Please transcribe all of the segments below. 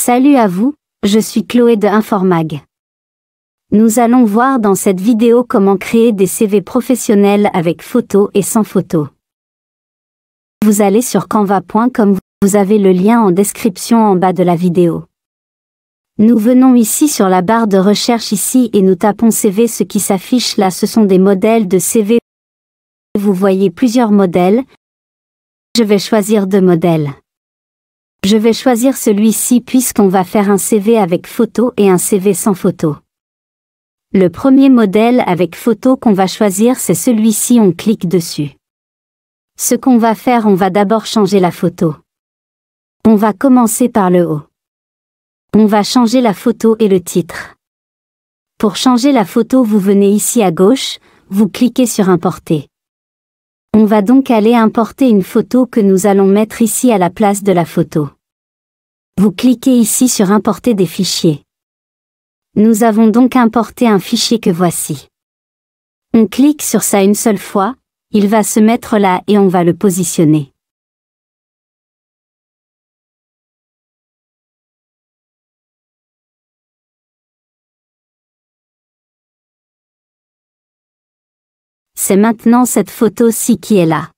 Salut à vous, je suis Chloé de Informag. Nous allons voir dans cette vidéo comment créer des CV professionnels avec photo et sans photo. Vous allez sur canva.com, vous avez le lien en description en bas de la vidéo. Nous venons ici sur la barre de recherche ici et nous tapons CV. Ce qui s'affiche là, ce sont des modèles de CV. Vous voyez plusieurs modèles. Je vais choisir 2 modèles. Je vais choisir celui-ci puisqu'on va faire un CV avec photo et un CV sans photo. Le premier modèle avec photo qu'on va choisir, c'est celui-ci, on clique dessus. Ce qu'on va faire, on va d'abord changer la photo. On va commencer par le haut. On va changer la photo et le titre. Pour changer la photo, vous venez ici à gauche, vous cliquez sur Importer. On va donc aller importer une photo que nous allons mettre ici à la place de la photo. Vous cliquez ici sur Importer des fichiers. Nous avons donc importé un fichier que voici. On clique sur ça une seule fois, il va se mettre là et on va le positionner. C'est maintenant cette photo-ci qui est là.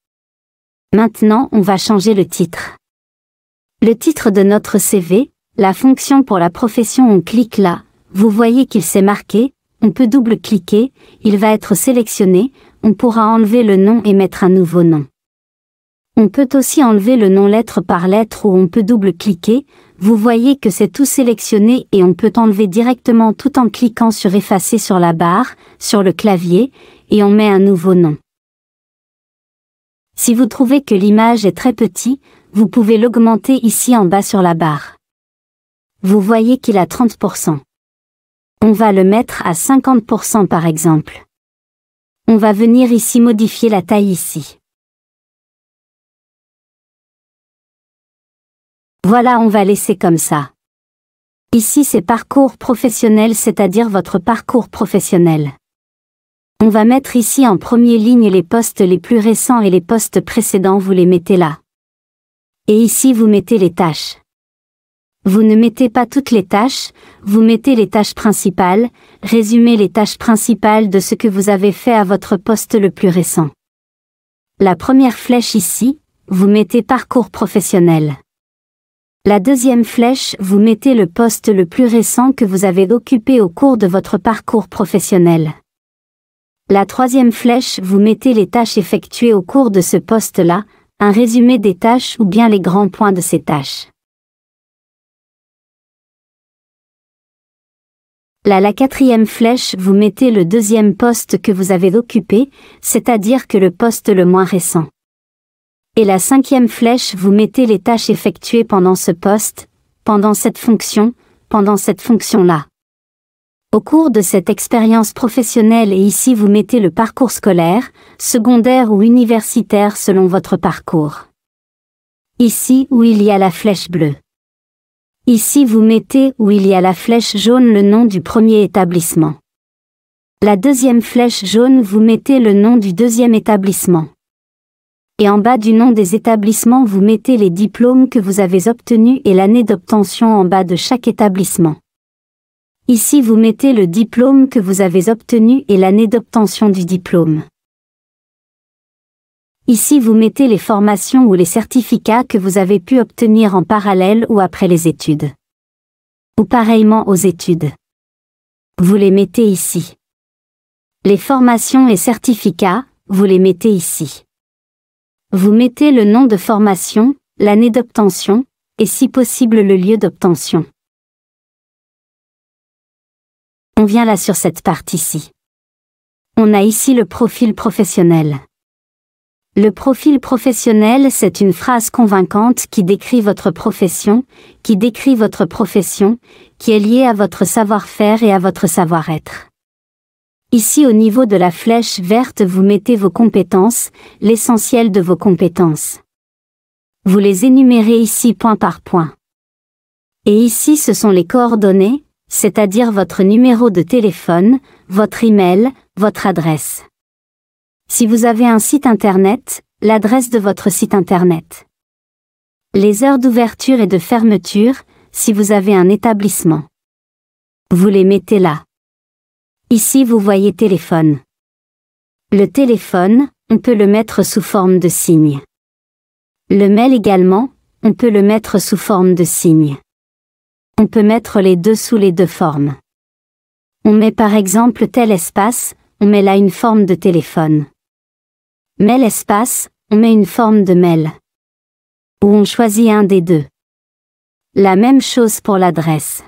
Maintenant, on va changer le titre. Le titre de notre CV, la fonction pour la profession, on clique là, vous voyez qu'il s'est marqué, on peut double-cliquer, il va être sélectionné, on pourra enlever le nom et mettre un nouveau nom. On peut aussi enlever le nom lettre par lettre ou on peut double-cliquer, vous voyez que c'est tout sélectionné et on peut enlever directement tout en cliquant sur Effacer sur la barre, sur le clavier, et on met un nouveau nom. Si vous trouvez que l'image est très petite, vous pouvez l'augmenter ici en bas sur la barre. Vous voyez qu'il a 30%. On va le mettre à 50% par exemple. On va venir ici modifier la taille ici. Voilà, on va laisser comme ça. Ici c'est parcours professionnel, c'est-à-dire votre parcours professionnel. On va mettre ici en première ligne les postes les plus récents et les postes précédents, vous les mettez là. Et ici vous mettez les tâches. Vous ne mettez pas toutes les tâches, vous mettez les tâches principales, résumez les tâches principales de ce que vous avez fait à votre poste le plus récent. La première flèche ici, vous mettez parcours professionnel. La deuxième flèche, vous mettez le poste le plus récent que vous avez occupé au cours de votre parcours professionnel. La troisième flèche, vous mettez les tâches effectuées au cours de ce poste-là, un résumé des tâches ou bien les grands points de ces tâches. Là, la quatrième flèche, vous mettez le deuxième poste que vous avez occupé, c'est-à-dire que le poste le moins récent. Et la cinquième flèche, vous mettez les tâches effectuées pendant ce poste, pendant cette fonction-là. Au cours de cette expérience professionnelle, et ici vous mettez le parcours scolaire, secondaire ou universitaire selon votre parcours. Ici où il y a la flèche bleue. Ici vous mettez où il y a la flèche jaune le nom du premier établissement. La deuxième flèche jaune, vous mettez le nom du deuxième établissement. Et en bas du nom des établissements, vous mettez les diplômes que vous avez obtenus et l'année d'obtention en bas de chaque établissement. Ici vous mettez le diplôme que vous avez obtenu et l'année d'obtention du diplôme. Ici vous mettez les formations ou les certificats que vous avez pu obtenir en parallèle ou après les études. Ou pareillement aux études. Vous les mettez ici. Les formations et certificats, vous les mettez ici. Vous mettez le nom de formation, l'année d'obtention, et si possible le lieu d'obtention. On vient là sur cette partie-ci. On a ici le profil professionnel. Le profil professionnel, c'est une phrase convaincante qui décrit votre profession, qui est liée à votre savoir-faire et à votre savoir-être. Ici au niveau de la flèche verte, vous mettez vos compétences, l'essentiel de vos compétences. Vous les énumérez ici point par point. Et ici ce sont les coordonnées, c'est-à-dire votre numéro de téléphone, votre email, votre adresse. Si vous avez un site internet, l'adresse de votre site internet. Les heures d'ouverture et de fermeture, si vous avez un établissement. Vous les mettez là. Ici vous voyez téléphone. Le téléphone, on peut le mettre sous forme de signe. Le mail également, on peut le mettre sous forme de signe. On peut mettre les deux sous les deux formes. On met par exemple tel espace, on met là une forme de téléphone. Mail espace, on met une forme de mail. Ou on choisit un des deux. La même chose pour l'adresse.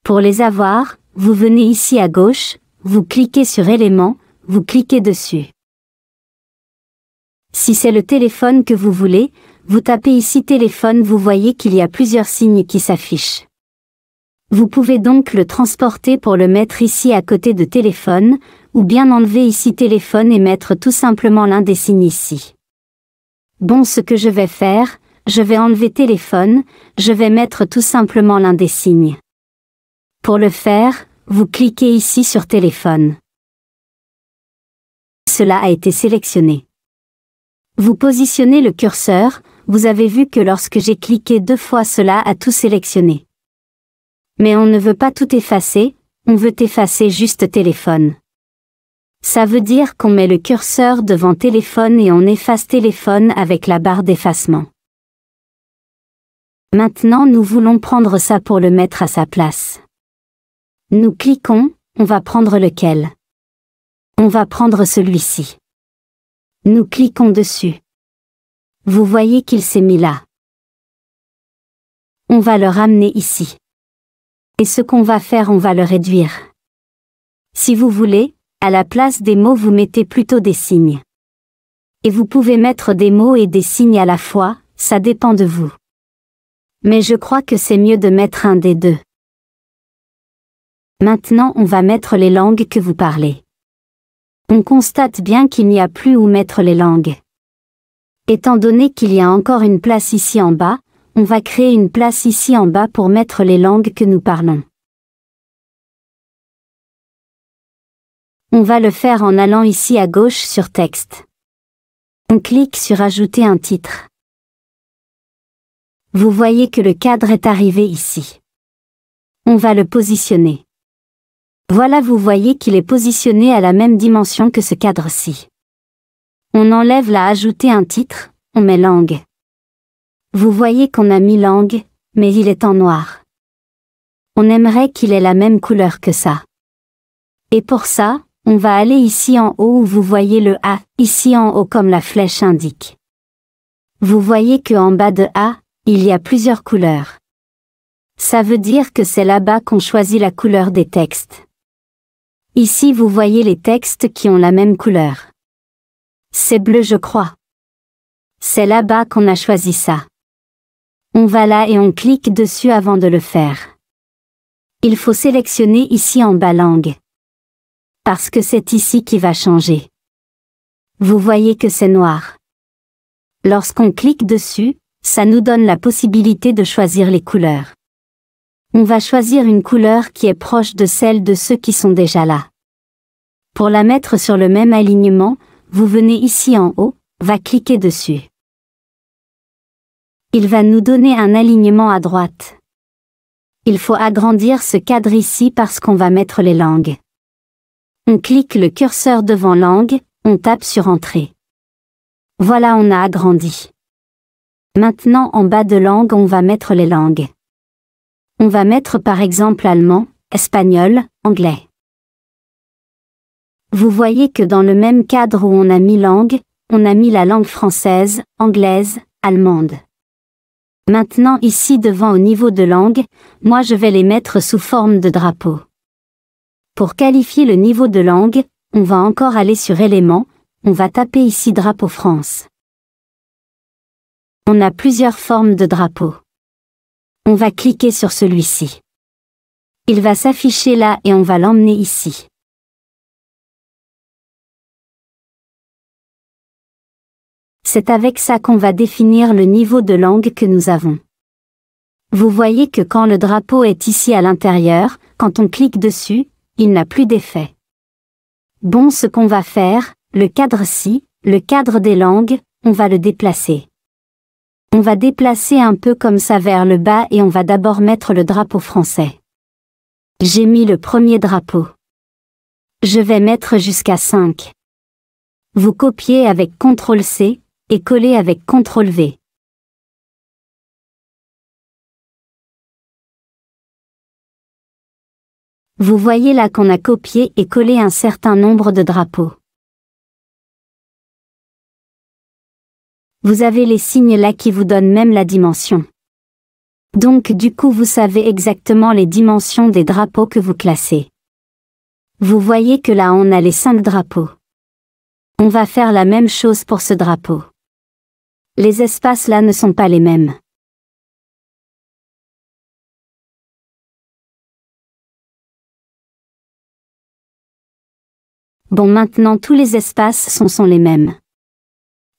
Pour les avoir, vous venez ici à gauche, vous cliquez sur éléments, vous cliquez dessus. Si c'est le téléphone que vous voulez, vous tapez ici téléphone, vous voyez qu'il y a plusieurs signes qui s'affichent. Vous pouvez donc le transporter pour le mettre ici à côté de téléphone, ou bien enlever ici téléphone et mettre tout simplement l'un des signes ici. Bon, ce que je vais faire, je vais enlever téléphone, je vais mettre tout simplement l'un des signes. Pour le faire, vous cliquez ici sur téléphone. Cela a été sélectionné. Vous positionnez le curseur, vous avez vu que lorsque j'ai cliqué 2 fois cela a tout sélectionné. Mais on ne veut pas tout effacer, on veut effacer juste téléphone. Ça veut dire qu'on met le curseur devant téléphone et on efface téléphone avec la barre d'effacement. Maintenant nous voulons prendre ça pour le mettre à sa place. Nous cliquons, on va prendre lequel? On va prendre celui-ci. Nous cliquons dessus. Vous voyez qu'il s'est mis là. On va le ramener ici. Et ce qu'on va faire, on va le réduire. Si vous voulez, à la place des mots vous mettez plutôt des signes. Et vous pouvez mettre des mots et des signes à la fois, ça dépend de vous. Mais je crois que c'est mieux de mettre un des deux. Maintenant on va mettre les langues que vous parlez. On constate bien qu'il n'y a plus où mettre les langues. Étant donné qu'il y a encore une place ici en bas, on va créer une place ici en bas pour mettre les langues que nous parlons. On va le faire en allant ici à gauche sur texte. On clique sur ajouter un titre. Vous voyez que le cadre est arrivé ici. On va le positionner. Voilà, vous voyez qu'il est positionné à la même dimension que ce cadre-ci. On enlève la ajouter un titre, on met langue. Vous voyez qu'on a mis langue, mais il est en noir. On aimerait qu'il ait la même couleur que ça. Et pour ça, on va aller ici en haut où vous voyez le A, ici en haut comme la flèche indique. Vous voyez que en bas de A, il y a plusieurs couleurs. Ça veut dire que c'est là-bas qu'on choisit la couleur des textes. Ici vous voyez les textes qui ont la même couleur. C'est bleu je crois. C'est là-bas qu'on a choisi ça. On va là et on clique dessus avant de le faire. Il faut sélectionner ici en bas langue. Parce que c'est ici qui va changer. Vous voyez que c'est noir. Lorsqu'on clique dessus, ça nous donne la possibilité de choisir les couleurs. On va choisir une couleur qui est proche de celle de ceux qui sont déjà là. Pour la mettre sur le même alignement, vous venez ici en haut, va cliquer dessus. Il va nous donner un alignement à droite. Il faut agrandir ce cadre ici parce qu'on va mettre les langues. On clique le curseur devant langue, on tape sur entrée. Voilà, on a agrandi. Maintenant en bas de langue on va mettre les langues. On va mettre par exemple allemand, espagnol, anglais. Vous voyez que dans le même cadre où on a mis langue, on a mis la langue française, anglaise, allemande. Maintenant ici devant au niveau de langue, moi je vais les mettre sous forme de drapeau. Pour qualifier le niveau de langue, on va encore aller sur éléments, on va taper ici drapeau France. On a plusieurs formes de drapeau. On va cliquer sur celui-ci. Il va s'afficher là et on va l'emmener ici. C'est avec ça qu'on va définir le niveau de langue que nous avons. Vous voyez que quand le drapeau est ici à l'intérieur, quand on clique dessus, il n'a plus d'effet. Bon, ce qu'on va faire, le cadre-ci, le cadre des langues, on va le déplacer. On va déplacer un peu comme ça vers le bas et on va d'abord mettre le drapeau français. J'ai mis le premier drapeau. Je vais mettre jusqu'à 5. Vous copiez avec CTRL-C, et collez avec CTRL-V. Vous voyez là qu'on a copié et collé un certain nombre de drapeaux. Vous avez les signes là qui vous donnent même la dimension. Donc du coup vous savez exactement les dimensions des drapeaux que vous classez. Vous voyez que là on a les 5 drapeaux. On va faire la même chose pour ce drapeau. Les espaces là ne sont pas les mêmes. Bon, maintenant tous les espaces sont les mêmes.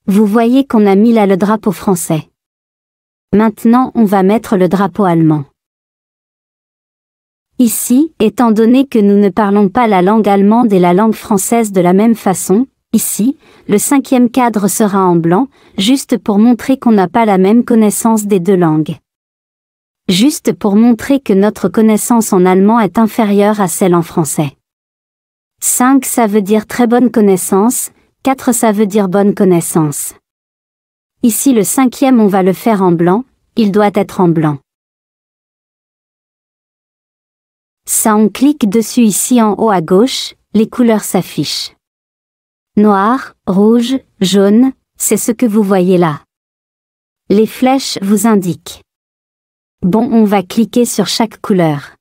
Vous voyez qu'on a mis là le drapeau français. Maintenant on va mettre le drapeau allemand. Ici, étant donné que nous ne parlons pas la langue allemande et la langue française de la même façon, ici, le 5e cadre sera en blanc, juste pour montrer qu'on n'a pas la même connaissance des deux langues. Juste pour montrer que notre connaissance en allemand est inférieure à celle en français. 5 ça veut dire très bonne connaissance, 4 ça veut dire bonne connaissance. Ici le 5e on va le faire en blanc, il doit être en blanc. Ça on clique dessus ici en haut à gauche, les couleurs s'affichent. Noir, rouge, jaune, c'est ce que vous voyez là. Les flèches vous indiquent. Bon, on va cliquer sur chaque couleur.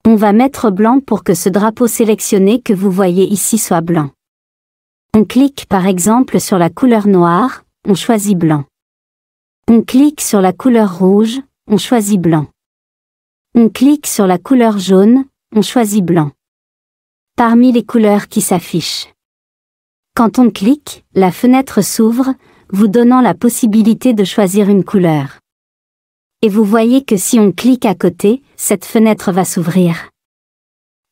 On va mettre blanc pour que ce drapeau sélectionné que vous voyez ici soit blanc. On clique par exemple sur la couleur noire, on choisit blanc. On clique sur la couleur rouge, on choisit blanc. On clique sur la couleur jaune, on choisit blanc. Parmi les couleurs qui s'affichent. Quand on clique, la fenêtre s'ouvre, vous donnant la possibilité de choisir une couleur. Et vous voyez que si on clique à côté, cette fenêtre va s'ouvrir.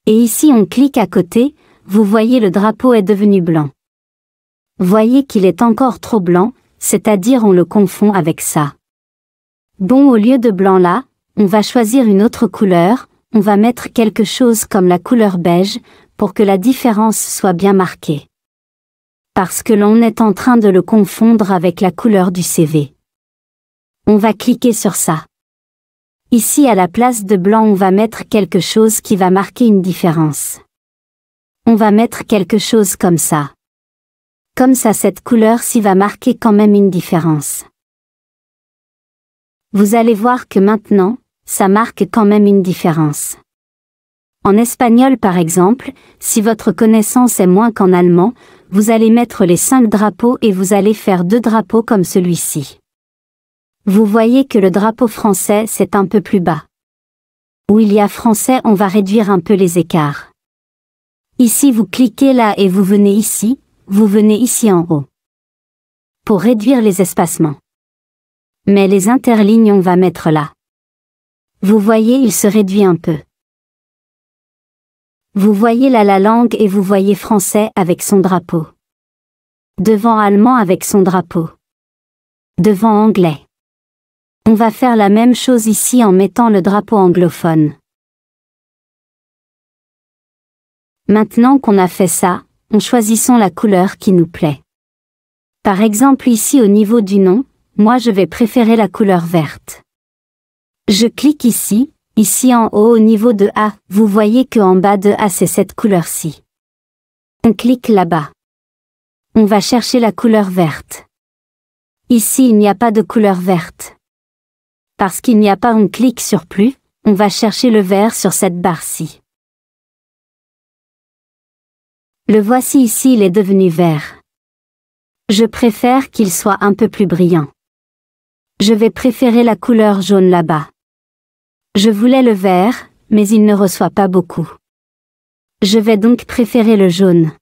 Et ici on clique à côté, vous voyez le drapeau est devenu blanc. Voyez qu'il est encore trop blanc, c'est-à-dire on le confond avec ça. Bon, au lieu de blanc là, on va choisir une autre couleur, on va mettre quelque chose comme la couleur beige, pour que la différence soit bien marquée. Parce que l'on est en train de le confondre avec la couleur du CV. On va cliquer sur ça. Ici à la place de blanc on va mettre quelque chose qui va marquer une différence. On va mettre quelque chose comme ça. Comme ça cette couleur-ci va marquer quand même une différence. Vous allez voir que maintenant, ça marque quand même une différence. En espagnol par exemple, si votre connaissance est moins qu'en allemand, vous allez mettre les 5 drapeaux et vous allez faire 2 drapeaux comme celui-ci. Vous voyez que le drapeau français c'est un peu plus bas. Où il y a français on va réduire un peu les écarts. Ici vous cliquez là et vous venez ici en haut. Pour réduire les espacements. Mais les interlignes on va mettre là. Vous voyez il se réduit un peu. Vous voyez là la langue et vous voyez français avec son drapeau. Devant allemand avec son drapeau. Devant anglais. On va faire la même chose ici en mettant le drapeau anglophone. Maintenant qu'on a fait ça, on choisissons la couleur qui nous plaît. Par exemple ici au niveau du nom, moi je vais préférer la couleur verte. Je clique ici en haut au niveau de A, vous voyez que en bas de A c'est cette couleur-ci. On clique là-bas. On va chercher la couleur verte. Ici il n'y a pas de couleur verte. Parce qu'il n'y a pas on clique sur plus, on va chercher le vert sur cette barre-ci. Le voici ici il est devenu vert. Je préfère qu'il soit un peu plus brillant. Je vais préférer la couleur jaune là-bas. Je voulais le vert, mais il ne reçoit pas beaucoup. Je vais donc préférer le jaune.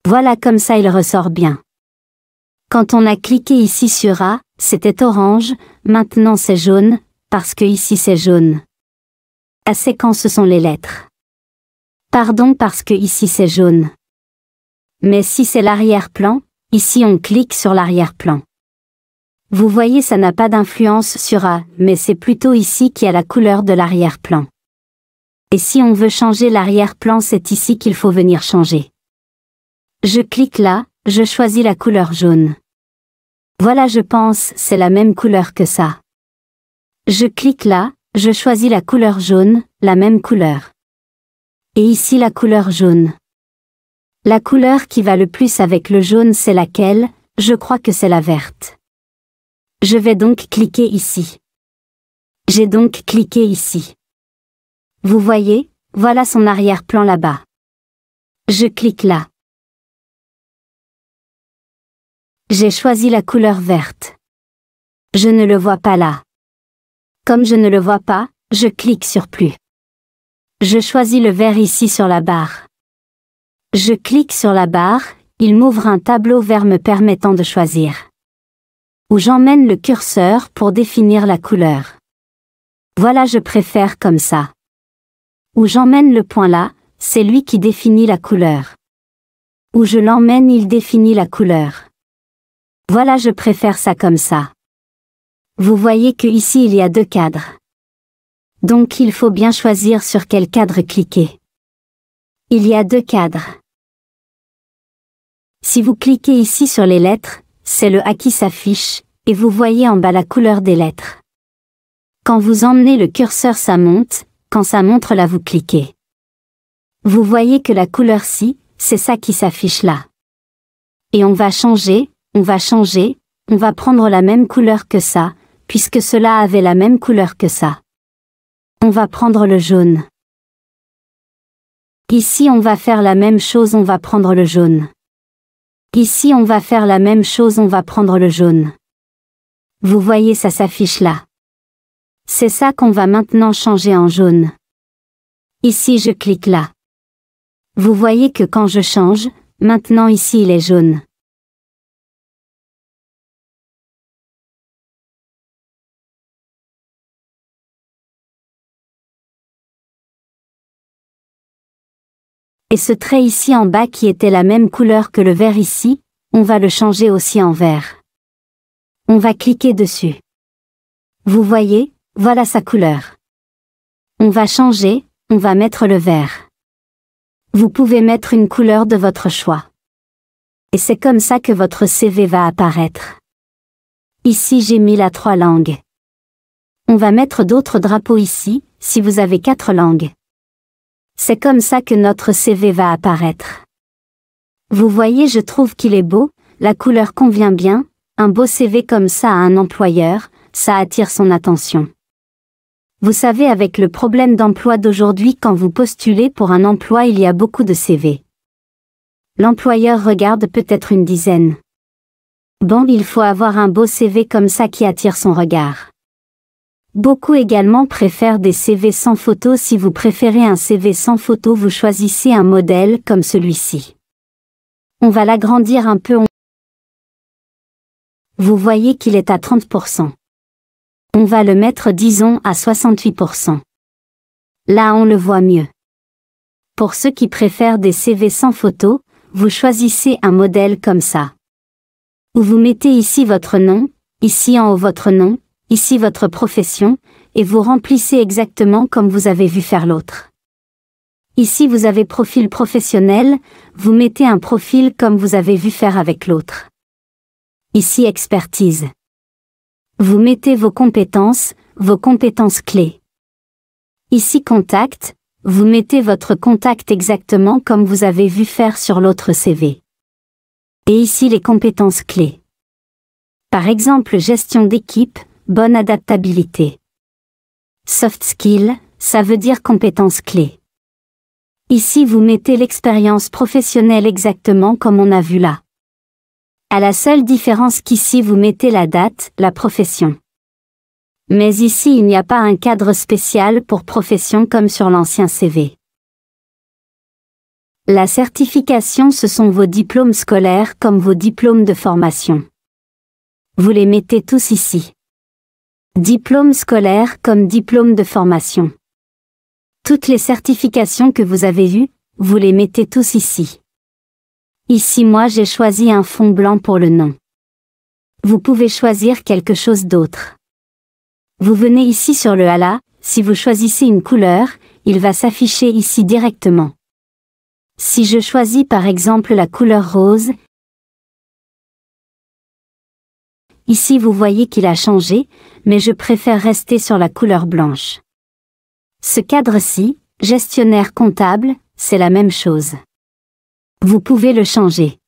Voilà comme ça il ressort bien. Quand on a cliqué ici sur A, c'était orange, maintenant c'est jaune, parce que ici c'est jaune. La séquence ce sont les lettres. Pardon parce que ici c'est jaune. Mais si c'est l'arrière-plan, ici on clique sur l'arrière-plan. Vous voyez ça n'a pas d'influence sur A, mais c'est plutôt ici qu'il y a la couleur de l'arrière-plan. Et si on veut changer l'arrière-plan c'est ici qu'il faut venir changer. Je clique là, je choisis la couleur jaune. Voilà je pense c'est la même couleur que ça. Je clique là, je choisis la couleur jaune, la même couleur. Et ici la couleur jaune. La couleur qui va le plus avec le jaune c'est laquelle? Je crois que c'est la verte. Je vais donc cliquer ici. J'ai donc cliqué ici. Vous voyez, voilà son arrière-plan là-bas. Je clique là. J'ai choisi la couleur verte. Je ne le vois pas là. Comme je ne le vois pas, je clique sur plus. Je choisis le vert ici sur la barre. Je clique sur la barre, il m'ouvre un tableau vert me permettant de choisir. Où j'emmène le curseur pour définir la couleur. Voilà je préfère comme ça. Où j'emmène le point là, c'est lui qui définit la couleur. Où je l'emmène il définit la couleur. Voilà je préfère ça comme ça. Vous voyez que ici il y a deux cadres. Donc il faut bien choisir sur quel cadre cliquer. Il y a deux cadres. Si vous cliquez ici sur les lettres, c'est le A qui s'affiche, et vous voyez en bas la couleur des lettres. Quand vous emmenez le curseur ça monte, quand ça montre là vous cliquez. Vous voyez que la couleur ci, c'est ça qui s'affiche là. Et on va changer, on va prendre la même couleur que ça, puisque cela avait la même couleur que ça. On va prendre le jaune. Ici on va faire la même chose, on va prendre le jaune. Ici on va faire la même chose, on va prendre le jaune. Vous voyez ça s'affiche là. C'est ça qu'on va maintenant changer en jaune. Ici je clique là. Vous voyez que quand je change, maintenant ici il est jaune. Et ce trait ici en bas qui était la même couleur que le vert ici, on va le changer aussi en vert. On va cliquer dessus. Vous voyez, voilà sa couleur. On va changer, on va mettre le vert. Vous pouvez mettre une couleur de votre choix. Et c'est comme ça que votre CV va apparaître. Ici j'ai mis la 3 langues. On va mettre d'autres drapeaux ici, si vous avez 4 langues. C'est comme ça que notre CV va apparaître. Vous voyez je trouve qu'il est beau, la couleur convient bien, un beau CV comme ça à un employeur, ça attire son attention. Vous savez avec le problème d'emploi d'aujourd'hui quand vous postulez pour un emploi il y a beaucoup de CV. L'employeur regarde peut-être une dizaine. Bon il faut avoir un beau CV comme ça qui attire son regard. Beaucoup également préfèrent des CV sans photo. Si vous préférez un CV sans photo, vous choisissez un modèle comme celui-ci. On va l'agrandir un peu. Vous voyez qu'il est à 30%. On va le mettre disons à 68%. Là on le voit mieux. Pour ceux qui préfèrent des CV sans photo, vous choisissez un modèle comme ça. Où vous mettez ici votre nom, ici en haut votre nom, ici votre profession, et vous remplissez exactement comme vous avez vu faire l'autre. Ici vous avez profil professionnel, vous mettez un profil comme vous avez vu faire avec l'autre. Ici expertise. Vous mettez vos compétences clés. Ici contact, vous mettez votre contact exactement comme vous avez vu faire sur l'autre CV. Et ici les compétences clés. Par exemple gestion d'équipe, bonne adaptabilité. Soft skill, ça veut dire compétences clés. Ici vous mettez l'expérience professionnelle exactement comme on a vu là. À la seule différence qu'ici vous mettez la date, la profession. Mais ici il n'y a pas un cadre spécial pour profession comme sur l'ancien CV. La certification ce sont vos diplômes scolaires comme vos diplômes de formation. Vous les mettez tous ici. Diplôme scolaire comme diplôme de formation. Toutes les certifications que vous avez eues, vous les mettez tous ici. Ici moi j'ai choisi un fond blanc pour le nom. Vous pouvez choisir quelque chose d'autre. Vous venez ici sur le HALA, si vous choisissez une couleur, il va s'afficher ici directement. Si je choisis par exemple la couleur rose, ici vous voyez qu'il a changé, mais je préfère rester sur la couleur blanche. Ce cadre-ci, gestionnaire comptable, c'est la même chose. Vous pouvez le changer.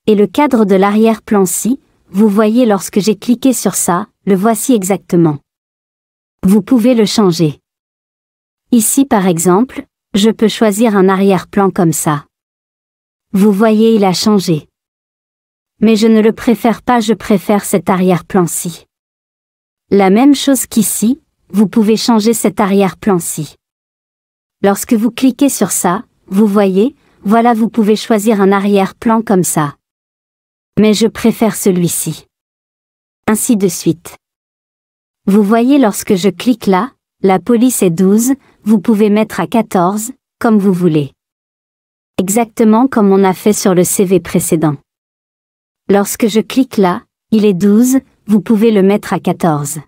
Et le cadre de l'arrière-plan-ci, vous voyez lorsque j'ai cliqué sur ça, le voici exactement. Vous pouvez le changer. Ici par exemple, je peux choisir un arrière-plan comme ça. Vous voyez il a changé. Mais je ne le préfère pas, je préfère cet arrière-plan-ci. La même chose qu'ici, vous pouvez changer cet arrière-plan-ci. Lorsque vous cliquez sur ça, vous voyez, voilà vous pouvez choisir un arrière-plan comme ça. Mais je préfère celui-ci. Ainsi de suite. Vous voyez lorsque je clique là, la police est 12, vous pouvez mettre à 14, comme vous voulez. Exactement comme on a fait sur le CV précédent. Lorsque je clique là, il est 12, vous pouvez le mettre à 14.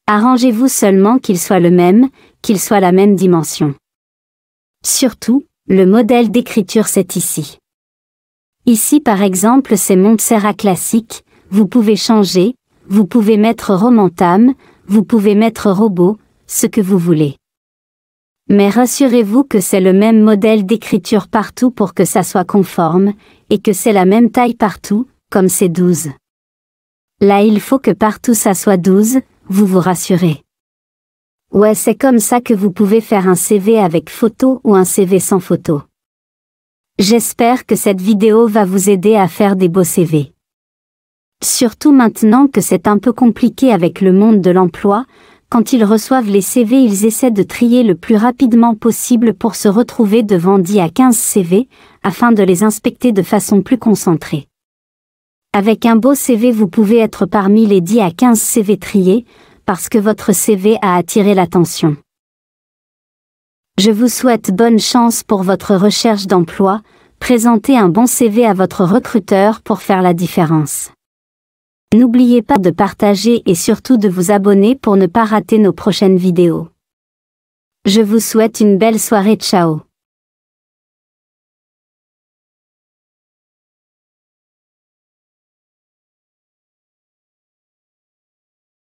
Arrangez-vous seulement qu'il soit le même, qu'il soit la même dimension. Surtout, le modèle d'écriture c'est ici. Ici par exemple c'est Montserrat classique, vous pouvez changer, vous pouvez mettre Romantam, vous pouvez mettre robot, ce que vous voulez. Mais rassurez-vous que c'est le même modèle d'écriture partout pour que ça soit conforme, et que c'est la même taille partout, comme c'est 12. Là il faut que partout ça soit 12, vous vous rassurez. Ouais c'est comme ça que vous pouvez faire un CV avec photo ou un CV sans photo. J'espère que cette vidéo va vous aider à faire des beaux CV. Surtout maintenant que c'est un peu compliqué avec le monde de l'emploi, quand ils reçoivent les CV ils essaient de trier le plus rapidement possible pour se retrouver devant 10 à 15 CV, afin de les inspecter de façon plus concentrée. Avec un beau CV vous pouvez être parmi les 10 à 15 CV triés, parce que votre CV a attiré l'attention. Je vous souhaite bonne chance pour votre recherche d'emploi, présentez un bon CV à votre recruteur pour faire la différence. N'oubliez pas de partager et surtout de vous abonner pour ne pas rater nos prochaines vidéos. Je vous souhaite une belle soirée, ciao.